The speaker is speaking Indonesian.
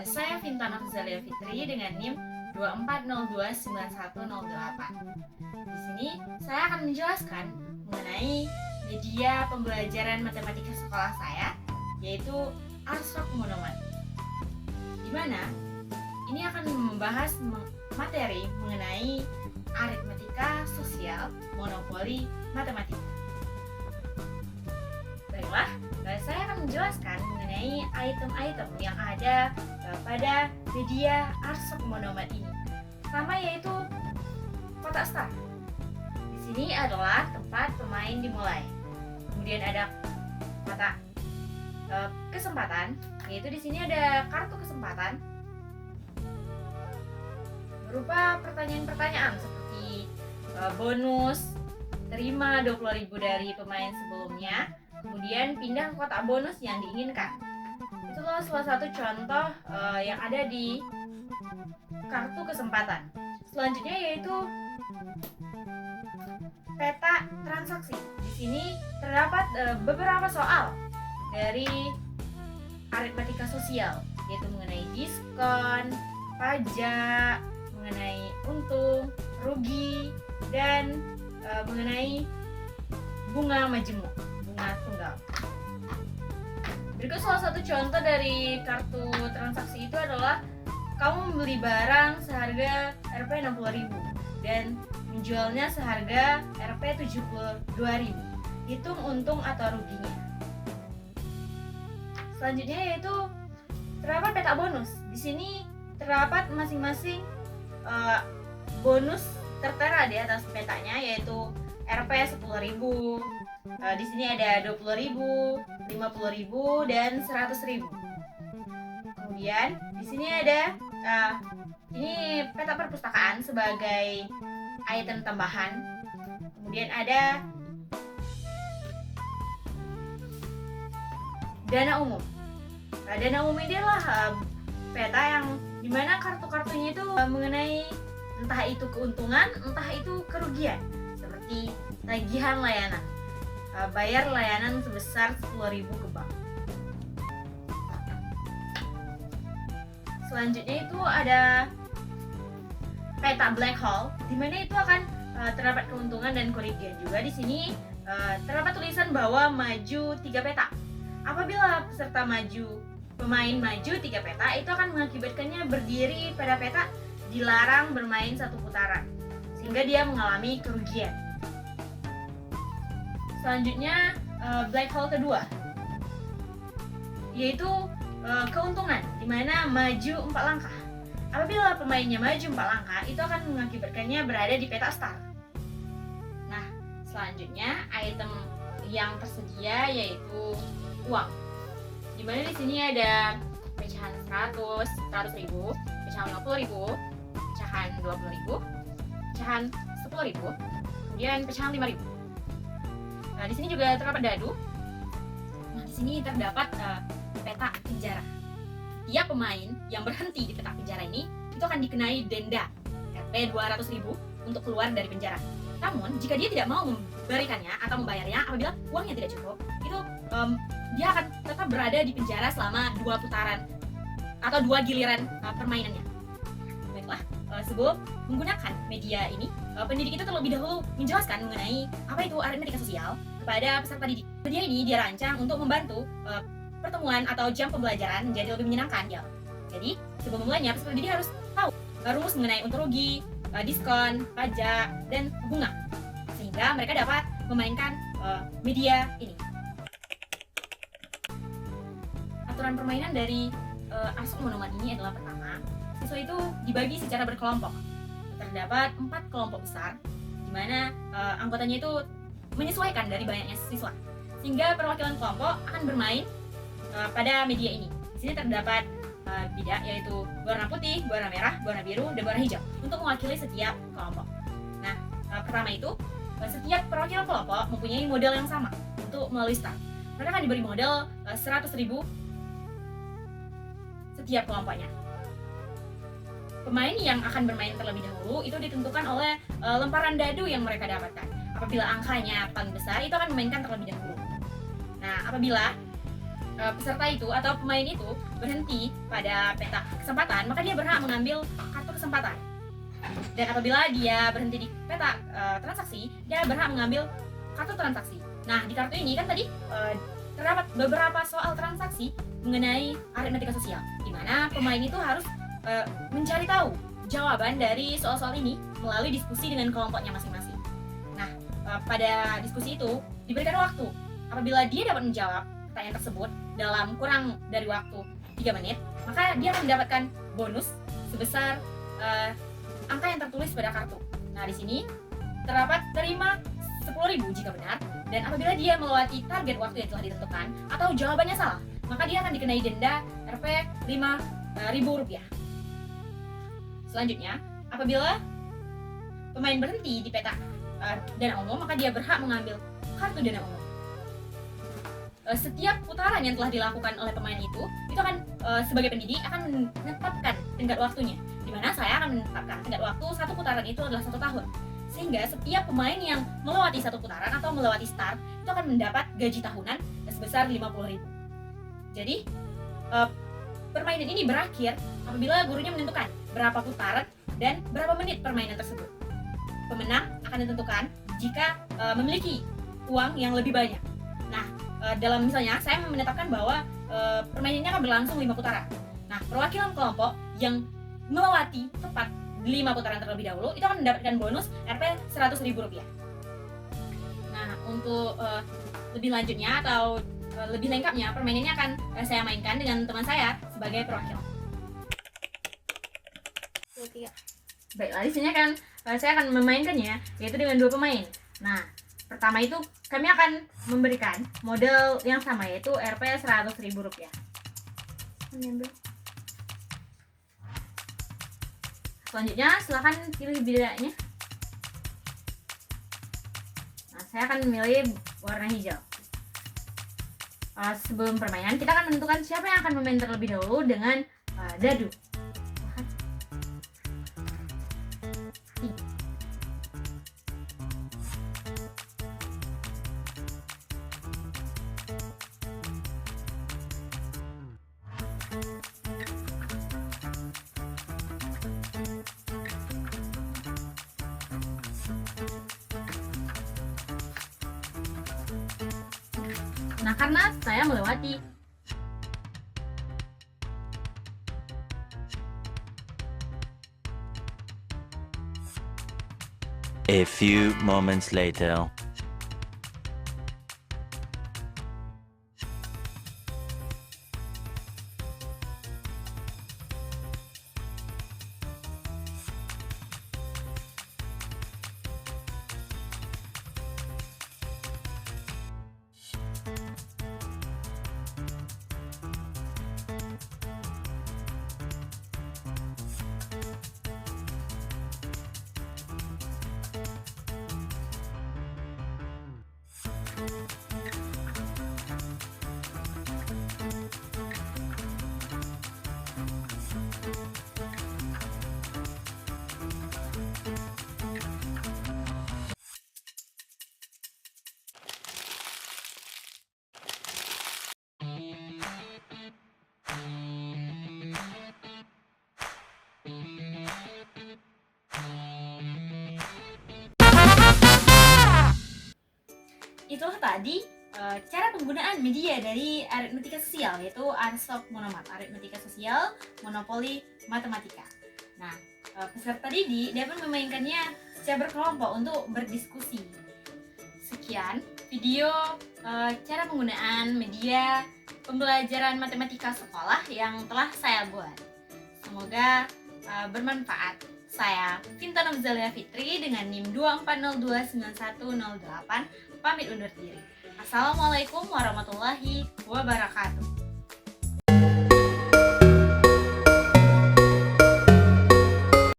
Saya Vintana Zalia Fitri dengan NIM 24029108. Di sini saya akan menjelaskan mengenai media pembelajaran matematika sekolah saya, yaitu Arsok Monomat. Di mana ini akan membahas materi mengenai aritmatika sosial monopoli matematika. Baiklah, saya akan menjelaskan mengenai item-item yang ada pada media Arsok Monomat ini. Pertama yaitu kotak start. Di sini adalah tempat pemain dimulai. Kemudian ada kotak kesempatan, yaitu di sini ada kartu kesempatan berupa pertanyaan-pertanyaan seperti bonus, terima 20.000 dari pemain sebelumnya, kemudian pindah ke kotak bonus yang diinginkan. Itulah salah satu contoh yang ada di kartu kesempatan. Selanjutnya yaitu peta transaksi. Di sini terdapat beberapa soal dari aritmatika sosial, yaitu mengenai diskon, pajak, mengenai untung, rugi, dan mengenai bunga majemuk, bunga tunggal. Berikut salah satu contoh dari kartu transaksi itu adalah kamu membeli barang seharga Rp 60.000 dan menjualnya seharga Rp 72.000. Hitung untung atau ruginya. Selanjutnya yaitu terdapat peta bonus. Di sini terdapat masing-masing bonus tertera di atas petanya, yaitu Rp 10.000. Di sini ada 20.000, 50.000 dan 100.000. Kemudian di sini ada ini peta perpustakaan sebagai item tambahan. Kemudian ada dana umum. Dana umum ini adalah peta yang dimana kartu-kartunya itu mengenai entah itu keuntungan, entah itu kerugian, seperti tagihan layanan, bayar layanan sebesar 10.000 ke bank. Selanjutnya itu ada peta black hole, di mana itu akan terdapat keuntungan dan kerugian juga. Di sini terdapat tulisan bahwa maju 3 peta. Apabila peserta pemain maju 3 peta, itu akan mengakibatkannya berdiri pada peta dilarang bermain 1 putaran, sehingga dia mengalami kerugian. Selanjutnya black hole kedua, yaitu keuntungan, di mana maju 4 langkah. Apabila pemainnya maju 4 langkah, itu akan mengakibatkannya berada di peta start. Nah, selanjutnya item yang tersedia yaitu uang. Di mana di sini ada pecahan 100.000, pecahan 50.000, pecahan 20.000, pecahan 10.000, kemudian pecahan 5.000. Nah, di sini juga terdapat dadu. Nah, di sini terdapat peta penjara. Tiap pemain yang berhenti di peta penjara ini itu akan dikenai denda Rp 200.000 untuk keluar dari penjara. Namun jika dia tidak mau memberikannya atau membayarnya, apabila uangnya tidak cukup, itu dia akan tetap berada di penjara selama 2 putaran atau 2 giliran permainannya. Baiklah, sebelum menggunakan media ini, pendidik itu terlebih dahulu menjelaskan mengenai apa itu aritmatika sosial kepada peserta didik. Media ini dirancang untuk membantu pertemuan atau jam pembelajaran menjadi lebih menyenangkan ya. Jadi sebelum memulainya, peserta didik harus tahu rumus mengenai untung rugi, diskon, pajak, dan bunga, sehingga mereka dapat memainkan media ini. Aturan permainan dari Arsok Monomat ini adalah pertama, siswa itu dibagi secara berkelompok. Terdapat 4 kelompok besar, di mana anggotanya itu menyesuaikan dari banyaknya siswa, sehingga perwakilan kelompok akan bermain pada media ini. Di sini terdapat bidak, yaitu warna putih, warna merah, warna biru, dan warna hijau untuk mewakili setiap kelompok. Nah, pertama itu setiap perwakilan kelompok mempunyai modal yang sama untuk melalui start. Mereka akan diberi modal 100.000 setiap kelompoknya. Pemain yang akan bermain terlebih dahulu itu ditentukan oleh lemparan dadu yang mereka dapatkan. Apabila angkanya paling besar, itu akan memainkan terlebih dahulu. Nah, apabila peserta itu atau pemain itu berhenti pada peta kesempatan, maka dia berhak mengambil kartu kesempatan. Dan apabila dia berhenti di peta transaksi, dia berhak mengambil kartu transaksi. Nah, di kartu ini kan tadi terdapat beberapa soal transaksi mengenai aritmatika sosial, di mana pemain itu harus mencari tahu jawaban dari soal-soal ini melalui diskusi dengan kelompoknya masing-masing. Nah, pada diskusi itu diberikan waktu. Apabila dia dapat menjawab pertanyaan tersebut dalam kurang dari waktu 3 menit, maka dia akan mendapatkan bonus sebesar angka yang tertulis pada kartu. Nah, di sini terdapat terima 10.000 jika benar, dan apabila dia melewati target waktu yang telah ditentukan atau jawabannya salah, maka dia akan dikenai denda Rp 5.000. Selanjutnya, apabila pemain berhenti di peta dana umum, maka dia berhak mengambil kartu dana umum. Setiap putaran yang telah dilakukan oleh pemain itu akan sebagai pendidik akan menetapkan tenggat waktunya, di mana saya akan menetapkan tenggat waktu satu putaran itu adalah 1 tahun. Sehingga setiap pemain yang melewati 1 putaran atau melewati start itu akan mendapat gaji tahunan sebesar 50.000. Jadi permainan ini berakhir apabila gurunya menentukan berapa putaran dan berapa menit permainan tersebut. Pemenang akan ditentukan jika memiliki uang yang lebih banyak. Nah, dalam misalnya saya menetapkan bahwa permainannya akan berlangsung 5 putaran. Nah, perwakilan kelompok yang melewati tepat 5 putaran terlebih dahulu itu akan mendapatkan bonus Rp 100.000. Nah, untuk lebih lanjutnya atau lebih lengkapnya, permainannya akan saya mainkan dengan teman saya sebagai perwakilan. Baiklah, di sini kan saya akan memainkannya yaitu dengan 2 pemain. Nah, pertama itu kami akan memberikan modal yang sama yaitu Rp 100.000. Selanjutnya silahkan pilih bedanya. Nah, saya akan memilih warna hijau. Sebelum permainan kita akan menentukan siapa yang akan memain terlebih dahulu dengan dadu. Nah, karena saya melewati A few moments later. Itulah tadi cara penggunaan media dari aritmatika sosial, yaitu Unsolved Monomat, aritmatika sosial, monopoli matematika. Nah, peserta didik dapat memainkannya secara berkelompok untuk berdiskusi. Sekian video cara penggunaan media pembelajaran matematika sekolah yang telah saya buat. Semoga bermanfaat. Saya Vinta Nurzalia Fitri dengan NIM 240291008 pamit undur diri. Assalamualaikum warahmatullahi wabarakatuh.